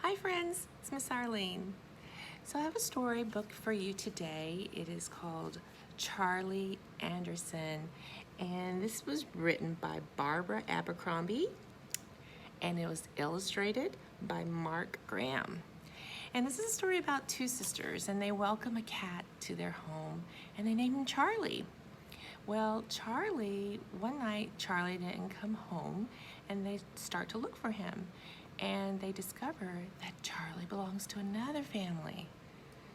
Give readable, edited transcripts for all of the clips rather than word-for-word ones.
Hi friends, it's Miss Arlene. So I have a storybook for you today. It is called Charlie Anderson, and this was written by Barbara Abercrombie, and it was illustrated by Mark Graham. And this is a story about two sisters, and they welcome a cat to their home, and they name him Charlie. Well, one night Charlie didn't come home, and they start to look for him. And they discover that Charlie belongs to another family.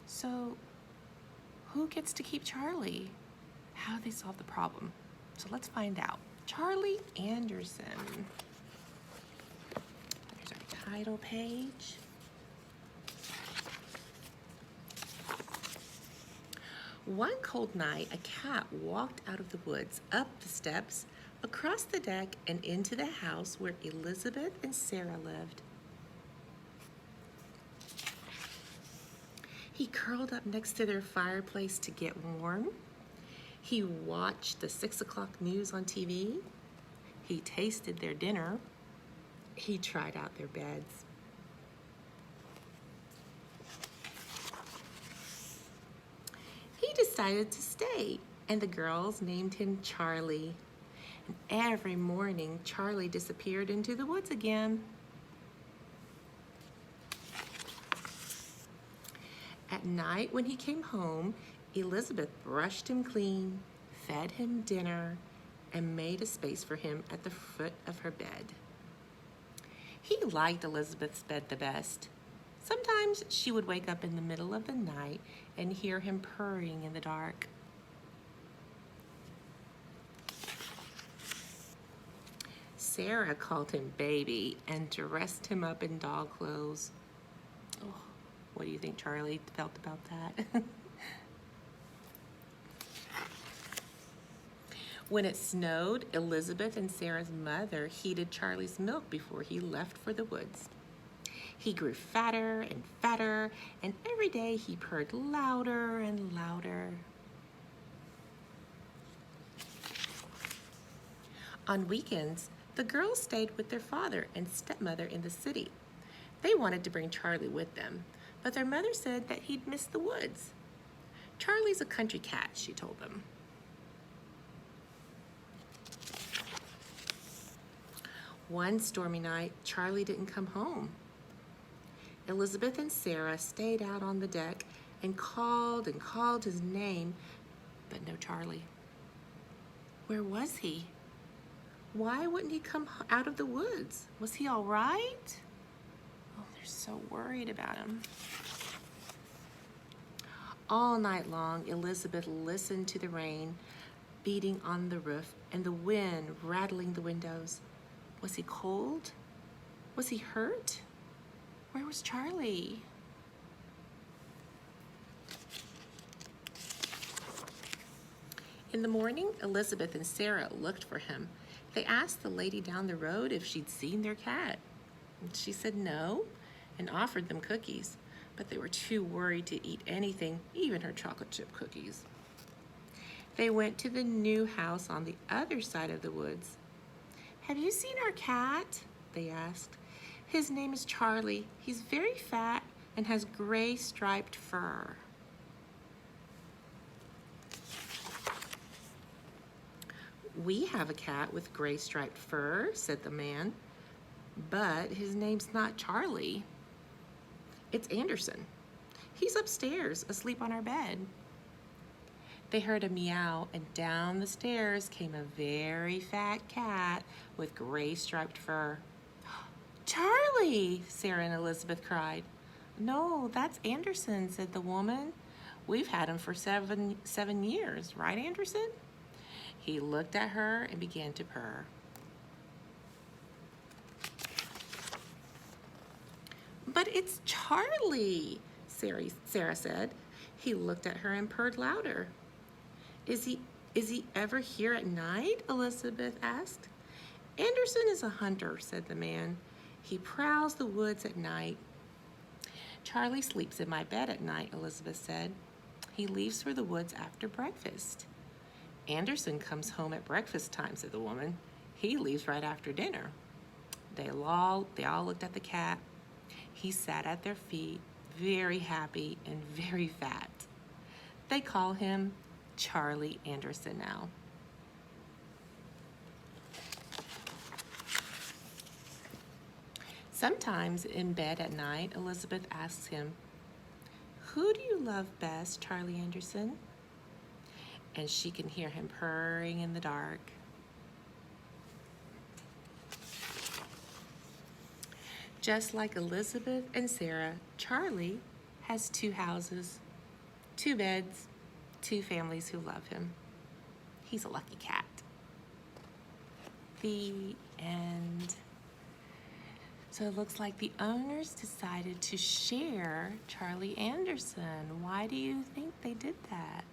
So who gets to keep Charlie? How do they solve the problem? So let's find out. Charlie Anderson. There's our title page. One cold night, a cat walked out of the woods, up the steps, across the deck, and into the house where Elizabeth and Sarah lived. He curled up next to their fireplace to get warm. He watched the 6 o'clock news on TV. He tasted their dinner. He tried out their beds. He decided to stay, and the girls named him Charlie. And every morning, Charlie disappeared into the woods again. At night, when he came home, Elizabeth brushed him clean, fed him dinner, and made a space for him at the foot of her bed. He liked Elizabeth's bed the best. Sometimes she would wake up in the middle of the night and hear him purring in the dark. Sarah called him baby and dressed him up in dog clothes. Oh, what do you think Charlie felt about that? When it snowed, Elizabeth and Sarah's mother heated Charlie's milk before he left for the woods. He grew fatter and fatter, and every day he purred louder and louder. On weekends, the girls stayed with their father and stepmother in the city. They wanted to bring Charlie with them, but their mother said that he'd miss the woods. Charlie's a country cat, she told them. One stormy night, Charlie didn't come home. Elizabeth and Sarah stayed out on the deck and called his name, but no Charlie. Where was he? Why wouldn't he come out of the woods? Was he all right? Oh, they're so worried about him. All night long, Elizabeth listened to the rain beating on the roof and the wind rattling the windows. Was he cold? Was he hurt? Where was Charlie? In the morning, Elizabeth and Sarah looked for him. They asked the lady down the road if she'd seen their cat. She said no and offered them cookies, but they were too worried to eat anything, even her chocolate chip cookies. They went to the new house on the other side of the woods. "Have you seen our cat?" they asked. "His name is Charlie. He's very fat and has gray striped fur." "We have a cat with gray striped fur," said the man, "but his name's not Charlie. It's Anderson. He's upstairs, asleep on our bed." They heard a meow, and down the stairs came a very fat cat with gray striped fur. "Charlie!" Sarah and Elizabeth cried. "No, that's Anderson," said the woman. "We've had him for seven years, right, Anderson?" He looked at her and began to purr. "But it's Charlie," Sarah said. He looked at her and purred louder. Is he ever here at night?" Elizabeth asked. "Anderson is a hunter," said the man. "He prowls the woods at night." "Charlie sleeps in my bed at night," Elizabeth said. "He leaves for the woods after breakfast." "Anderson comes home at breakfast time," said the woman. "He leaves right after dinner." They all looked at the cat. He sat at their feet, very happy and very fat. They call him Charlie Anderson now. Sometimes in bed at night, Elizabeth asks him, "Who do you love best, Charlie Anderson?" And she can hear him purring in the dark. Just like Elizabeth and Sarah, Charlie has 2 houses, 2 beds, 2 families who love him. He's a lucky cat. The end. So it looks like the owners decided to share Charlie Anderson. Why do you think they did that?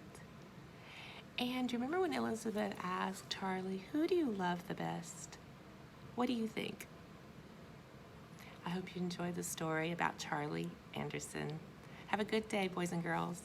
And remember when Elizabeth asked Charlie, "Who do you love the best?" What do you think? I hope you enjoyed the story about Charlie Anderson. Have a good day, boys and girls.